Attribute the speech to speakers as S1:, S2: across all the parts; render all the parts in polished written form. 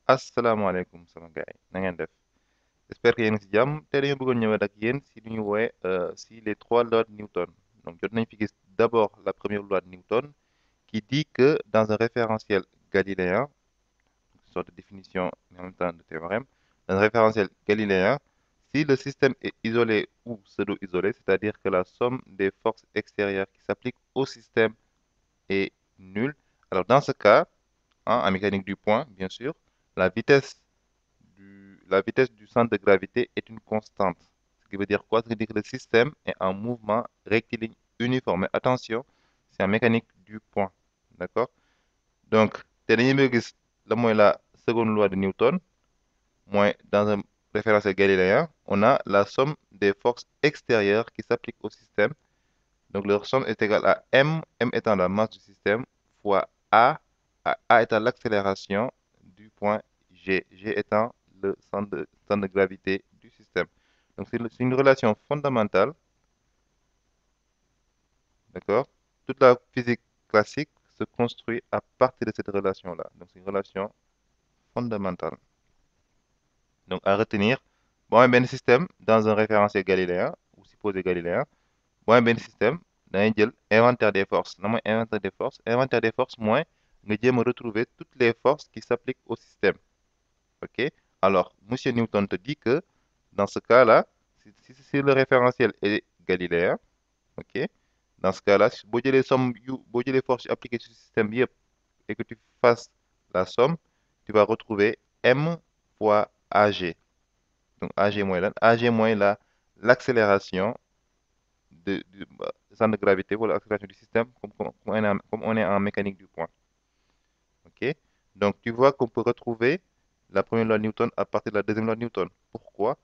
S1: asalaamaaleykum sama gars yi na ngeen def j'espère que yéen a ngi si jàmm te dañoo bëggoon ñëwaat ak yéen si lu ñu woowe si les trois lois de Newton. Donc jot nañ fi gis d'abord la première loi de Newton qui dit que dans un référentiel galiléen, une sorte de définition mais en même temps de théorème, dans un référentiel galiléen, si le système est isolé ou pseudo-isolé, c'est-à-dire que la somme des forces extérieures qui s'appliquent au système est nulle, alors dans ce cas, hein, en mécanique du point, bien sûr, la vitesse la vitesse du centre de gravité est une constante. Ce qui veut dire quoi? Ça veut dire que le système est en mouvement rectiligne uniforme. Mais attention, c'est en mécanique du point. D'accord? Donc, te dañuy bëgg gis la mooy la seconde loi de Newton. Mooy dans un référentiel galiléen, on a la somme des forces extérieures qui s'appliquent au système. Donc, leur somme est égale à m étant la masse du système, fois A étant l'accélération du point G étant le centre de gravité du système. Donc, c'est une relation fondamentale, d'accord? Toute la physique classique se construit à partir de cette relation-là. Donc, c'est une relation fondamentale. Donc, à retenir, bon, un système dans un référentiel galiléen, ou supposé galiléen, bon, un système, dañuy jël inventaire des forces. Na mooy inventaire des forces? Inventaire des forces mooy nga jéem a retrouver toutes les forces qui s'appliquent au système. OK? Alors, Monsieur Newton te dit que dans ce cas-là, si le référentiel est galiléen, OK? Dans ce cas-là, boo jëlee somme boo jëlee force yu appliquées sur le système bi yëpp et que tu fasses la somme, tu vas retrouver M fois AG. Donc AG mooy lan? AG mooy l'accélération du centre de gravité ou l'accélération du système comme on est en mécanique du point. OK? Donc tu vois qu'on peut retrouver la première loi de Newton à partir de la deuxième loi de Newton. Pourquoi?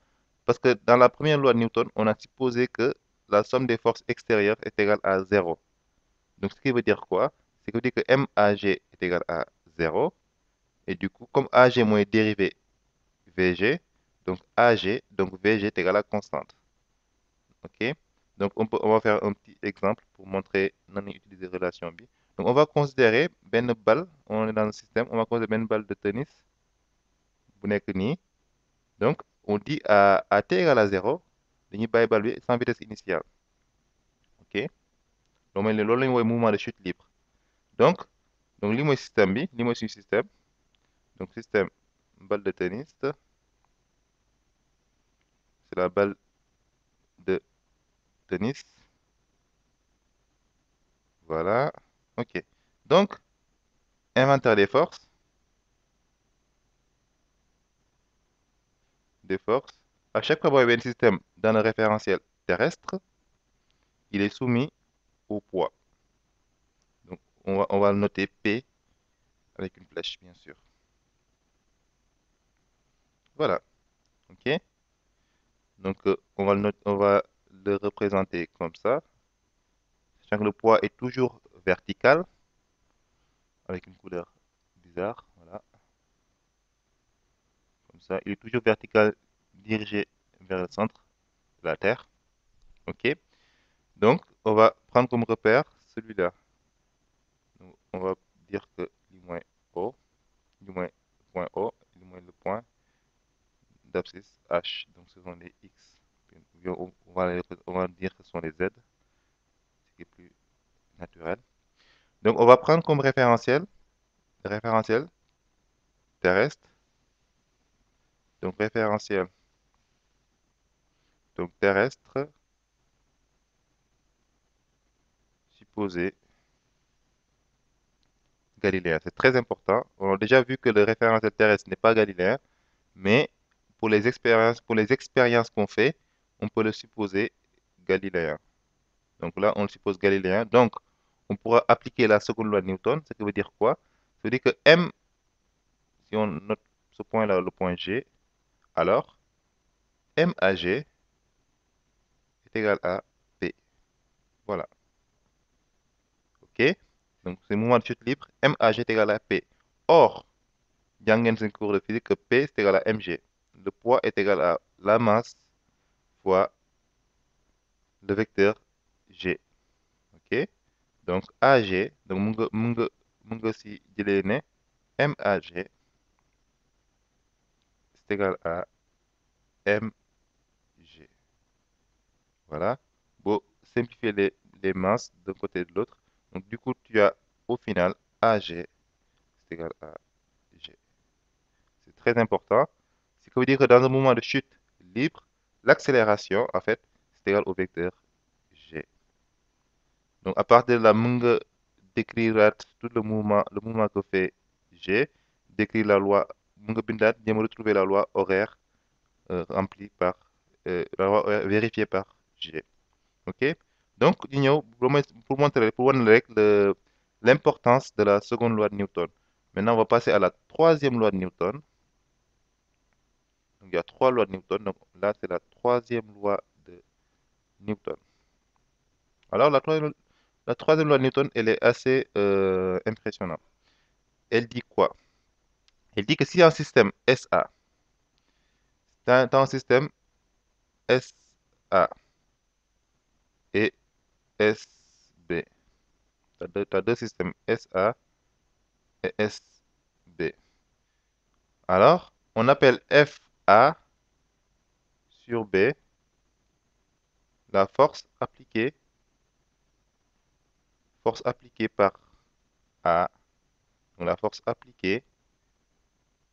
S1: Parce que dans la première loi de Newton, on a supposé que la somme des forces extérieures est égale à zéro. Donc ce qui veut dire quoi? C'est que veut dire que MAG est égal à zéro. Et du coup, comme AG moins dérivé VG, donc AG, donc VG est égal à constante. OK? Donc, on va faire un petit exemple pour montrer non utiliser relation bi. Donc, on va considérer une balle, on est dans le système, on va considérer une balle de tennis, bu nekk nii. Donc, on dit à t égale à 0, dañuy bàyyi balle bi sans vitesse initiale. OK? Loolu la ñu woowee mouvement de chute libre. Donc lii mooy système bi, lii mooy suñu système. Donc, système balle de tennis, c'est la balle de tennis. Voilà. OK. Donc, inventaire des forces. Des forces. À chaque fois qu'il y a un système dans le référentiel terrestre, il est soumis au poids. Donc, on va le noter P avec une flèche, bien sûr. Voilà. OK? Donc, on va le représenter comme ça. Sachant que le poids est toujours vertical, avec une couleur bizarre. Voilà. Comme ça. Il est toujours vertical, dirigé vers le centre de la Terre. OK? Donc, on va prendre comme repère celui-là. On va dire que du moins O, du moins le point O, du moins le point d'abscisse H. Donc ce sont les X. On va dire que ce sont les Z, ce qui est plus naturel. Donc on va prendre comme référentiel terrestre. Donc référentiel donc terrestre supposé galiléen. C'est très important. On a déjà vu que le référentiel terrestre n'est pas galiléen, mais pour les expériences qu'on fait, on peut le supposer galiléen. Donc là, on le suppose galiléen. Donc, on pourra appliquer la seconde loi de Newton. Ce qui veut dire quoi? Ça veut dire que M, si on note ce point-là, le point G, alors M à G est égal à P. Voilà. OK? Donc, c'est le mouvement de chute libre. M à G est égal à P. Or, jàng ngeen seen cours de physique que P est égal à mg. Le poids est égal à la masse fois le vecteur G. OK? Donc, AG, donc mun nga si jëlee ne MAG c'est égal à mg. Voilà. Bon, simplifier les masses d'un côté et de l'autre. Donc, du coup, tu as au final AG, c'est égal à G. C'est très important. Ce qui veut dire que dans un mouvement de chute libre, l'accélération, en fait, c'est égal au vecteur G. Donc, à partir de là, mën nga décrire tout le mouvement que fait G, décrire la loi, mën nga bindaat, jéem a retrouver la loi horaire remplie par, la loi horaire vérifiée par G. OK? Donc, ñu ñëw pour montrer, pour wane rek l'importance de la seconde loi de Newton. Maintenant, on va passer à la troisième loi de Newton. Donc, il y a trois lois de Newton. Donc, là, c'est la troisième loi de Newton. Alors, la troisième loi de Newton, elle est assez impressionnante. Elle dit quoi? Elle dit que si un système SA, dans un système SA et SB, tu as deux systèmes SA et SB. Alors, on appelle FA sur B la force appliquée par A, donc la force appliquée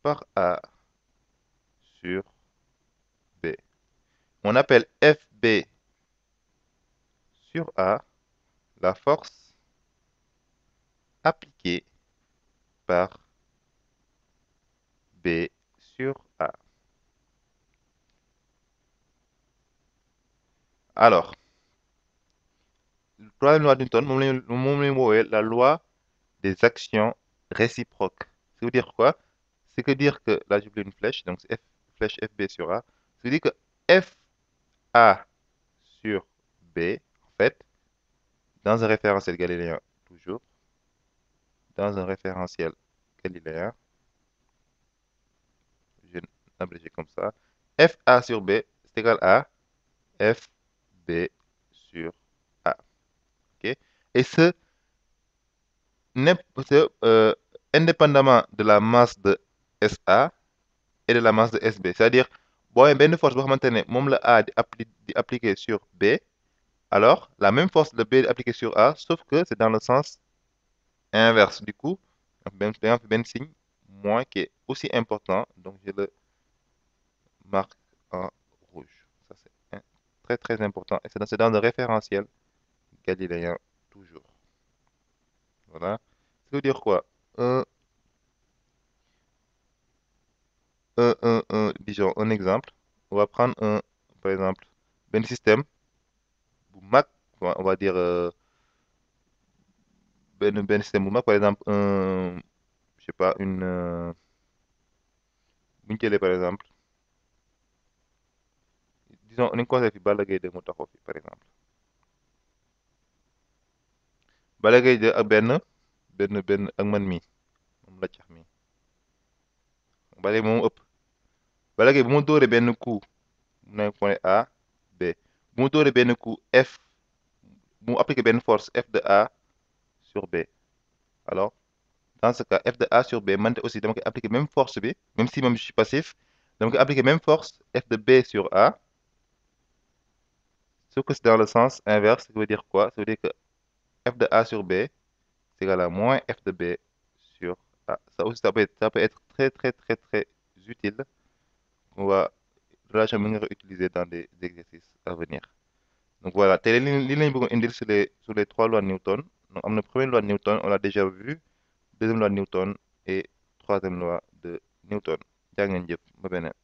S1: par A sur B. On appelle FB sur A la force appliquée par B sur A. Alors, la troisième loi de Newton, la loi des actions réciproques. Ça veut dire quoi? C'est que dire que, là j'ai une flèche, donc c'est flèche FB sur A. Ça veut dire que FA sur B, en fait, dans un référentiel galiléen, toujours, dans un référentiel galiléen, je vais l'abréger comme ça, FA sur B, c'est égal à FB sur A. OK? Et indépendamment de la masse de SA et de la masse de SB. C'est-à-dire, boo amee benn force boo xamante ne moom la A di appliquer sur B, alors la même force de B di appliquer sur A, sauf que c'est dans le sens inverse. Du coup, da nga fi benn signe moins qui est aussi important, donc je le marque en rouge. Ça, c'est très très important. Et c'est dans le référentiel galiléen toujours. Voilà. Ça veut dire quoi? Un, disons, un exemple. On va prendre par exemple, un système bu mag, on va dire benn système bu mag, par exemple, je sais pas, bu ñu jëlee par exemple, disons, on conseille fi Balla Gaye 2 mu taxaw fi par exemple. Balla Gaye 2 ak benn ak man mi moom la cax mi Balla Gaye moom ëpp. Balla Gaye bu mu dóoree benn coup mu nekk point A B, bu mu dóoree benn coup F, bu mu appliqué benn force F de A sur B. Alors, dans ce cas, F de A sur B, man aussi dama koy appliquer même force bi, même si même je suis passif, dama koy appliquer même force F de B sur A, sauf que c'est dans le sens inverse. Ça veut dire quoi? Ça veut dire que F de A sur B, c'est égal à moins F de B sur A. Ça aussi, ça peut être très, très, très, très utile. On va largement réutiliser dans des exercices à venir. Donc voilà, tey li lañ bëggoon indil sur les trois lois de Newton. Donc am na première loi de Newton, on l'a déjà vu. Deuxième loi de Newton et troisième loi de Newton. Jaa ngeen jëf ba beneen.